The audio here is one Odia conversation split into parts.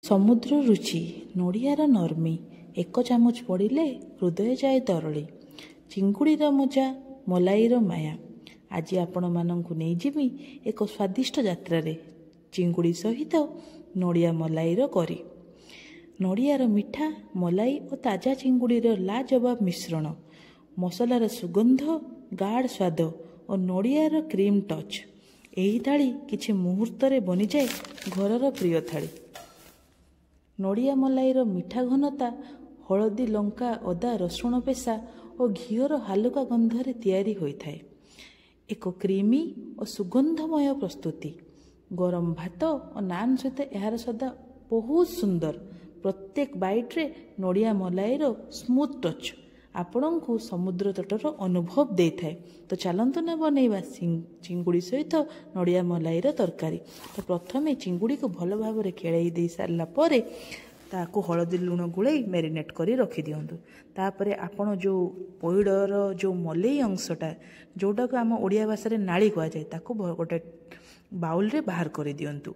ସମୁଦ୍ର ରୁଚି ନଡ଼ିଆର ନର୍ମୀ ଏକ ଚାମଚ ପଡ଼ିଲେ ହୃଦୟ ଯାଏ ତରଳି। ଚିଙ୍ଗୁଡ଼ିର ମଜା ମଲାଇର ମାୟା। ଆଜି ଆପଣମାନଙ୍କୁ ନେଇଯିବି ଏକ ସ୍ୱାଦିଷ୍ଟ ଯାତ୍ରାରେ ଚିଙ୍ଗୁଡ଼ି ସହିତ ନଡ଼ିଆ ମଲାଇର କରି। ନଡ଼ିଆର ମିଠା ମଲାଇ ଓ ତାଜା ଚିଙ୍ଗୁଡ଼ିର ଲାଜବାବ ମିଶ୍ରଣ, ମସଲାର ସୁଗନ୍ଧ, ଗାଢ଼ ସ୍ୱାଦ ଓ ନଡ଼ିଆର କ୍ରିମ୍ ଟଚ୍। ଏହି ଥାଳି କିଛି ମୁହୂର୍ତ୍ତରେ ବନିଯାଏ ଘରର ପ୍ରିୟ ଥାଳି। ନଡ଼ିଆ ମଲାଇର ମିଠା ଘନତା ହଳଦୀ, ଲଙ୍କା, ଅଦା, ରସୁଣ ପେଷା ଓ ଘିଅର ହାଲୁକା ଗନ୍ଧରେ ତିଆରି ହୋଇଥାଏ। ଏକ କ୍ରିମି ଓ ସୁଗନ୍ଧମୟ ପ୍ରସ୍ତୁତି। ଗରମ ଭାତ ଓ ନାନ୍ ସହିତ ଏହାର ସ୍ୱାଦ ବହୁତ ସୁନ୍ଦର। ପ୍ରତ୍ୟେକ ବାଇଟ୍ରେ ନଡ଼ିଆ ମଲାଇର ସ୍ମୁଥ୍ ଟଚ୍ ଆପଣଙ୍କୁ ସମୁଦ୍ର ତଟର ଅନୁଭବ ଦେଇଥାଏ। ତ ଚାଲନ୍ତୁ ନା ବନେଇବା ଚିଙ୍ଗୁଡ଼ି ସହିତ ନଡ଼ିଆ ମଲାଇର ତରକାରୀ। ତ ପ୍ରଥମେ ଚିଙ୍ଗୁଡ଼ିକୁ ଭଲ ଭାବରେ ଖେଳେଇ ଦେଇ ସାରିଲା ପରେ ତାକୁ ହଳଦୀ ଲୁଣ ଗୋଳେଇ ମ୍ୟାରିନେଟ୍ କରି ରଖିଦିଅନ୍ତୁ। ତାପରେ ଆପଣ ଯେଉଁ ପଇଡ଼ର ଯେଉଁ ମଲେଇ ଅଂଶଟା, ଯେଉଁଟାକୁ ଆମ ଓଡ଼ିଆ ଭାଷାରେ ନାଳି କୁହାଯାଏ, ତାକୁ ଗୋଟେ ବାଉଲରେ ବାହାର କରିଦିଅନ୍ତୁ।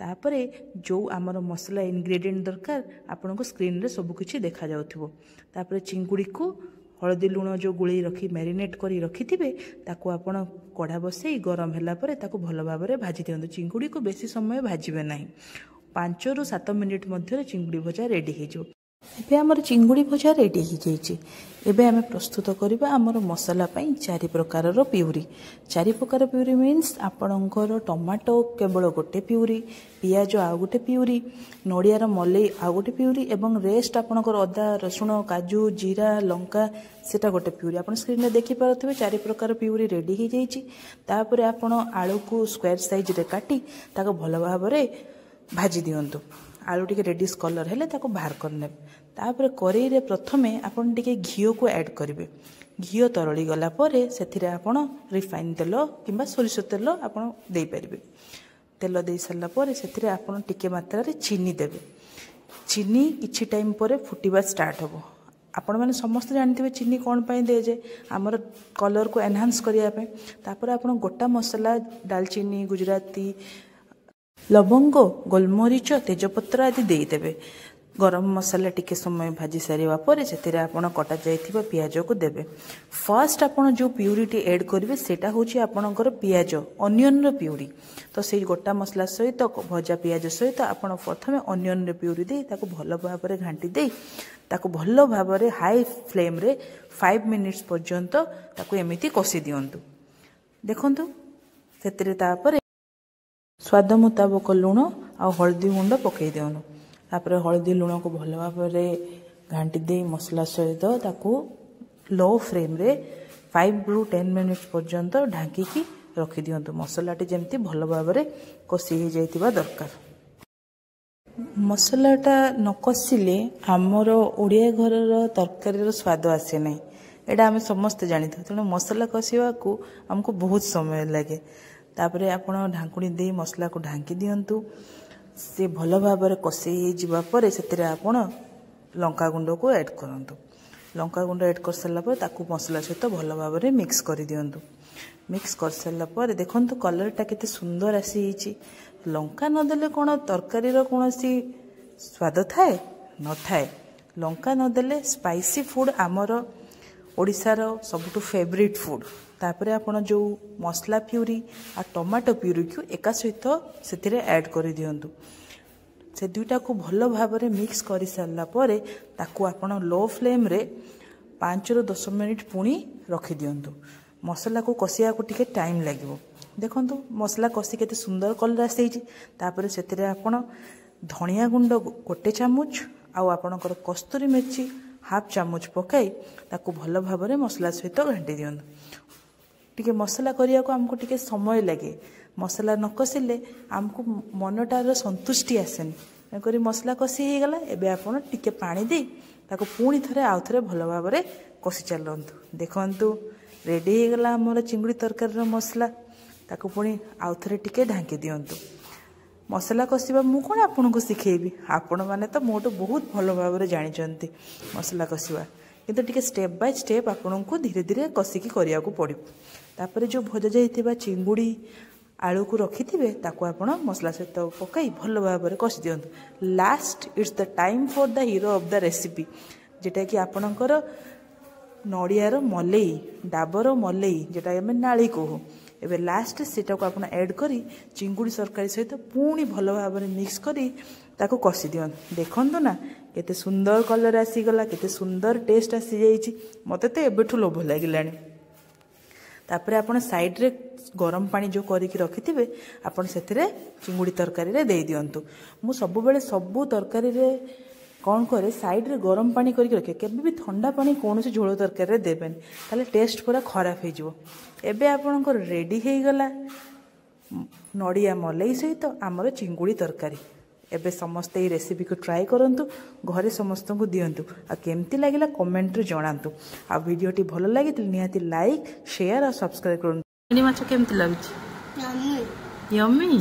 ତାପରେ ଯେଉଁ ଆମର ମସଲା ଇନଗ୍ରେଡ଼ିଏଣ୍ଟ ଦରକାର ଆପଣଙ୍କୁ ସ୍କ୍ରିନରେ ସବୁକିଛି ଦେଖାଯାଉଥିବ। ତାପରେ ଚିଙ୍ଗୁଡ଼ିକୁ ହଳଦୀ ଲୁଣ ଯେଉଁ ଗୋଳେଇ ରଖି ମ୍ୟାରିନେଟ୍ କରି ରଖିଥିବେ ତାକୁ ଆପଣ କଢ଼ା ବସେଇ ଗରମ ହେଲା ପରେ ତାକୁ ଭଲ ଭାବରେ ଭାଜି ଦିଅନ୍ତୁ। ଚିଙ୍ଗୁଡ଼ିକୁ ବେଶୀ ସମୟ ଭାଜିବେ ନାହିଁ। 5 ରୁ 7 ମିନିଟ୍ ମଧ୍ୟରେ ଚିଙ୍ଗୁଡ଼ି ଭଜା ରେଡ଼ି ହେଇଯିବ। ଏବେ ଆମର ଚିଙ୍ଗୁଡ଼ି ଭଜା ରେଡ଼ି ହେଇଯାଇଛି। ଏବେ ଆମେ ପ୍ରସ୍ତୁତ କରିବା ଆମର ମସଲା ପାଇଁ 4 ପ୍ରକାରର ପିଉରି। 4 ପ୍ରକାର ପିଉରି ମିନ୍ସ ଆପଣଙ୍କର ଟମାଟୋ କେବଳ ଗୋଟେ ପିଉରି, ପିଆଜ ଆଉ ଗୋଟେ ପିଉରି, ନଡ଼ିଆର ମଲେଇ ଆଉ ଗୋଟେ ପିଉରି ଏବଂ ରେଷ୍ଟ ଆପଣଙ୍କର ଅଦା, ରସୁଣ, କାଜୁ, ଜିରା, ଲଙ୍କା ସେଟା ଗୋଟେ ପିଉରି। ଆପଣ ସ୍କ୍ରିନରେ ଦେଖିପାରୁଥିବେ 4 ପ୍ରକାର ପିଉରି ରେଡ଼ି ହେଇଯାଇଛି। ତାପରେ ଆପଣ ଆଳୁକୁ ସ୍କୋୟାର ସାଇଜରେ କାଟି ତାକୁ ଭଲ ଭାବରେ ଭାଜି ଦିଅନ୍ତୁ। ଆଳୁ ଟିକେ ରେଡିସ୍ କଲର୍ ହେଲେ ତାକୁ ବାହାର କରିନେବେ। ତାପରେ କରେଇରେ ପ୍ରଥମେ ଆପଣ ଟିକେ ଘିଅକୁ ଆଡ଼୍ କରିବେ। ଘିଅ ତରଳି ଗଲା ପରେ ସେଥିରେ ଆପଣ ରିଫାଇନ୍ ତେଲ କିମ୍ବା ସୋରିଷ ତେଲ ଆପଣ ଦେଇପାରିବେ। ତେଲ ଦେଇ ସାରିଲା ପରେ ସେଥିରେ ଆପଣ ଟିକେ ମାତ୍ରାରେ ଚିନି ଦେବେ। ଚିନି କିଛି ଟାଇମ୍ ପରେ ଫୁଟିବା ଷ୍ଟାର୍ଟ ହେବ। ଆପଣମାନେ ସମସ୍ତେ ଜାଣିଥିବେ ଚିନି କ'ଣ ପାଇଁ ଦିଆଯାଏ, ଆମର କଲର୍କୁ ଏନହାନ୍ସ କରିବା ପାଇଁ। ତାପରେ ଆପଣ ଗୋଟା ମସଲା ଡାଲଚିନି, ଗୁଜୁରାତି, ଲବଙ୍ଗ, ଗୋଲମରିଚ, ତେଜପତ୍ର ଆଦି ଦେଇଦେବେ। ଗରମ ମସଲା ଟିକେ ସମୟ ଭାଜି ସାରିବା ପରେ ସେଥିରେ ଆପଣ କଟା ଯାଇଥିବା ପିଆଜକୁ ଦେବେ। ଫାର୍ଷ୍ଟ ଆପଣ ଯେଉଁ ପିଉରିଟି ଆଡ଼୍ କରିବେ ସେଇଟା ହେଉଛି ଆପଣଙ୍କର ପିଆଜ, ଅନିଅନ୍ର ପିଉରି। ତ ସେଇ ଗୋଟା ମସଲା ସହିତ ଭଜା ପିଆଜ ସହିତ ଆପଣ ପ୍ରଥମେ ଅନିଅନ୍ର ପିଉରି ଦେଇ ତାକୁ ଭଲ ଭାବରେ ଘାଣ୍ଟି ଦେଇ ତାକୁ ଭଲ ଭାବରେ ହାଇ ଫ୍ଲେମ୍ରେ 5 ମିନିଟ୍ସ ପର୍ଯ୍ୟନ୍ତ ତାକୁ ଏମିତି କଷି ଦିଅନ୍ତୁ। ଦେଖନ୍ତୁ ସେଥିରେ ତାପରେ ସ୍ୱାଦ ମୁତାବକ ଲୁଣ ଆଉ ହଳଦୀ ଗୁଣ୍ଡ ପକାଇ ଦିଅନ୍ତୁ। ତାପରେ ହଳଦୀ ଲୁଣକୁ ଭଲ ଭାବରେ ଘାଣ୍ଟି ଦେଇ ମସଲା ସହିତ ତାକୁ ଲୋ ଫ୍ଲେମ୍ରେ 5 ରୁ 10 ମିନିଟ୍ସ ପର୍ଯ୍ୟନ୍ତ ଢାଙ୍କିକି ରଖିଦିଅନ୍ତୁ। ମସଲାଟି ଯେମିତି ଭଲ ଭାବରେ କଷି ହେଇଯାଇଥିବା ଦରକାର। ମସଲାଟା ନ କଷିଲେ ଆମର ଓଡ଼ିଆ ଘରର ତରକାରୀର ସ୍ୱାଦ ଆସେ ନାହିଁ। ଏଇଟା ଆମେ ସମସ୍ତେ ଜାଣିଥାଉ। ତେଣୁ ମସଲା କଷିବାକୁ ଆମକୁ ବହୁତ ସମୟ ଲାଗେ। ତାପରେ ଆପଣ ଢାଙ୍କୁଣୀ ଦେଇ ମସଲାକୁ ଢାଙ୍କି ଦିଅନ୍ତୁ। ସେ ଭଲ ଭାବରେ କଷି ହେଇଯିବା ପରେ ସେଥିରେ ଆପଣ ଲଙ୍କାଗୁଣ୍ଡକୁ ଆଡ଼୍ କରନ୍ତୁ। ଲଙ୍କାଗୁଣ୍ଡ ଆଡ଼୍ କରିସାରିଲା ପରେ ତାକୁ ମସଲା ସହିତ ଭଲ ଭାବରେ ମିକ୍ସ କରିଦିଅନ୍ତୁ। ମିକ୍ସ କରିସାରିଲା ପରେ ଦେଖନ୍ତୁ କଲର୍ଟା କେତେ ସୁନ୍ଦର ଆସିଯାଇଛି। ଲଙ୍କା ନଦେଲେ କ'ଣ ତରକାରୀର କୌଣସି ସ୍ୱାଦ ଥାଏ? ନଥାଏ। ଲଙ୍କା ନଦେଲେ ସ୍ପାଇସି ଫୁଡ଼୍ ଆମର ଓଡ଼ିଶାର ସବୁଠୁ ଫେଭରେଟ୍ ଫୁଡ଼୍। ତାପରେ ଆପଣ ଯେଉଁ ମସଲା ପିଉରି ଆଉ ଟମାଟୋ ପିଉରିକୁ ଏକା ସହିତ ସେଥିରେ ଆଡ଼୍ କରିଦିଅନ୍ତୁ। ସେ ଦୁଇଟାକୁ ଭଲ ଭାବରେ ମିକ୍ସ କରିସାରିଲା ପରେ ତାକୁ ଆପଣ ଲୋ ଫ୍ଲେମ୍ରେ 5 ରୁ 10 ମିନିଟ୍ ପୁଣି ରଖିଦିଅନ୍ତୁ। ମସଲାକୁ କଷିବାକୁ ଟିକେ ଟାଇମ୍ ଲାଗିବ। ଦେଖନ୍ତୁ ମସଲା କଷି କେତେ ସୁନ୍ଦର କଲର୍ ଆସିଯାଇଛି। ତାପରେ ସେଥିରେ ଆପଣ ଧଣିଆ ଗୁଣ୍ଡ 1 ଚାମଚ ଆଉ ଆପଣଙ୍କର କସ୍ତୁରୀ ମେଥି 1/2 ଚାମଚ ପକାଇ ତାକୁ ଭଲ ଭାବରେ ମସଲା ସହିତ ଘାଣ୍ଟି ଦିଅନ୍ତୁ। ଟିକେ ମସଲା କରିବାକୁ ଆମକୁ ଟିକେ ସମୟ ଲାଗେ। ମସଲା ନ କଷିଲେ ଆମକୁ ମନଟାର ସନ୍ତୁଷ୍ଟି ଆସେନି। ତେଣୁକରି ମସଲା କଷି ହେଇଗଲା। ଏବେ ଆପଣ ଟିକେ ପାଣି ଦେଇ ତାକୁ ପୁଣି ଥରେ ଆଉ ଥରେ ଭଲ ଭାବରେ କଷି ଚାଲନ୍ତୁ। ଦେଖନ୍ତୁ ରେଡ଼ି ହେଇଗଲା ଆମର ଚିଙ୍ଗୁଡ଼ି ତରକାରୀର ମସଲା। ତାକୁ ପୁଣି ଆଉ ଥରେ ଟିକେ ଢାଙ୍କି ଦିଅନ୍ତୁ। ମସଲା କଷିବା ମୁଁ କ'ଣ ଆପଣଙ୍କୁ ଶିଖେଇବି? ଆପଣମାନେ ତ ମୋଠୁ ବହୁତ ଭଲ ଭାବରେ ଜାଣିଛନ୍ତି ମସଲା କଷିବା। କିନ୍ତୁ ଟିକେ ଷ୍ଟେପ୍ ବାଇ ଷ୍ଟେପ୍ ଆପଣଙ୍କୁ ଧୀରେ ଧୀରେ କଷିକି କରିବାକୁ ପଡ଼ିବ। ତାପରେ ଯେଉଁ ଭଜା ଯାଇଥିବା ଚିଙ୍ଗୁଡ଼ି आलू को रखिथिबे ताको आपण मसला सहित पकाई भल भाव में कषि दियंतु। Last it's the time for the hero of the recipe जेटा कि आपणकर नड़ियार मलई डाबर मलई जेटा आम नाली कहू एबे लास्ट सेटा को आपण ऐड करी चिंगुड़ी तरकारी सहित पुणी भल भाव में मिक्स करी ताको कषि दियंतु। देखंतु ना केते सुंदर कलर आसीगला केते सुंदर टेस्ट आसी जाइछि मते तो एबेठु लोभ लागिलानी। तापर आपण साइड रे गरम पानी जो करिक रखिथिबे आपण सेथिरे चिंगुड़ी तरकारी रे दे दियंतु। मु सब बेले सबु तरकारी रे कौन करे साइड रे गरम पानी करके रखे केबे भी ठंडा पानी कौन से झोल तरकारी रे देबेन ताले टेस्ट पूरा खराब हो जिवो। एबे आपणकर रेडी हो गला नड़िया मलई सहित आमर चिंगुड़ी तरकारी। एबे समस्त ये रेसिपी को ट्राई करंतु घरे समस्त को दियंतु आ केमती लागिला कमेंट रे जणांतु। आ वीडियोटी भलो लागि त निहाती लाइक शेयर और सब्सक्राइब करंतु। माछ केमती लागुची? यम्मी। यम्मी।